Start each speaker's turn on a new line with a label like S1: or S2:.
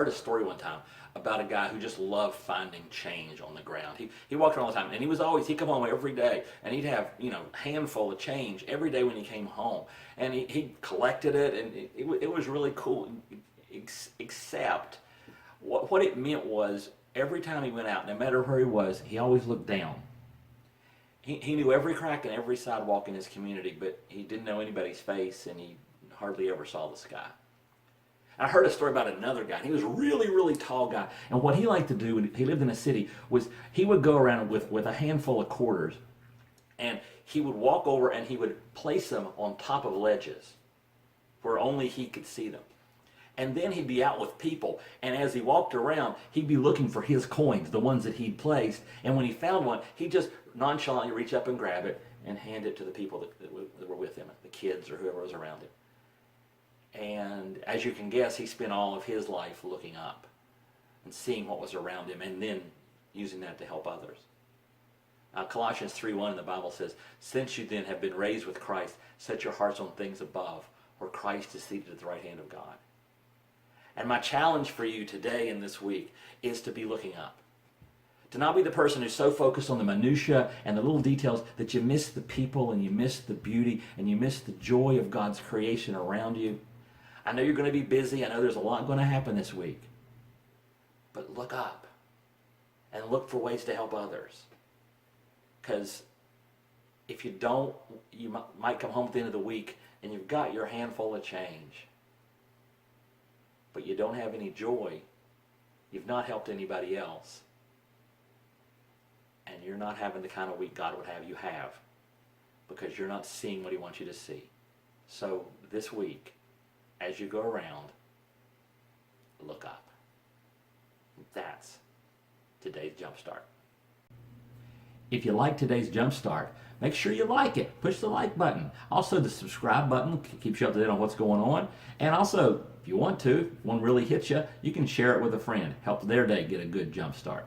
S1: heard a story one time about a guy who just loved finding change on the ground. He walked around all the time, and he'd come home every day, and he'd have, a handful of change every day when he came home. And he collected it, and it was really cool, except what it meant was every time he went out, no matter where he was, he always looked down. He knew every crack and every sidewalk in his community, but he didn't know anybody's face, and he hardly ever saw the sky. I heard a story about another guy, and he was a really, really tall guy. And what he liked to do when he lived in a city was he would go around with a handful of quarters, and he would walk over and he would place them on top of ledges where only he could see them. And then he'd be out with people, and as he walked around, he'd be looking for his coins, the ones that he'd placed. And when he found one, he'd just nonchalantly reach up and grab it and hand it to the people that were with him, the kids or whoever was around him. And as you can guess, he spent all of his life looking up and seeing what was around him and then using that to help others. Colossians 3:1 in the Bible says, "Since you then have been raised with Christ, set your hearts on things above, where Christ is seated at the right hand of God." And my challenge for you today and this week is to be looking up. To not be the person who's so focused on the minutia and the little details that you miss the people and you miss the beauty and you miss the joy of God's creation around you. I know you're going to be busy. I know there's a lot going to happen this week. But look up and look for ways to help others. Because if you don't, you might come home at the end of the week and you've got your handful of change, but you don't have any joy. You've not helped anybody else. And you're not having the kind of week God would have you have, because you're not seeing what He wants you to see. So this week, as you go around, look up. That's today's Jumpstart. If you like today's Jumpstart, make sure you like it. Push the like button. Also, the subscribe button keeps you up to date on what's going on. And also, if you want to, if one really hits you, you can share it with a friend. Help their day get a good Jumpstart.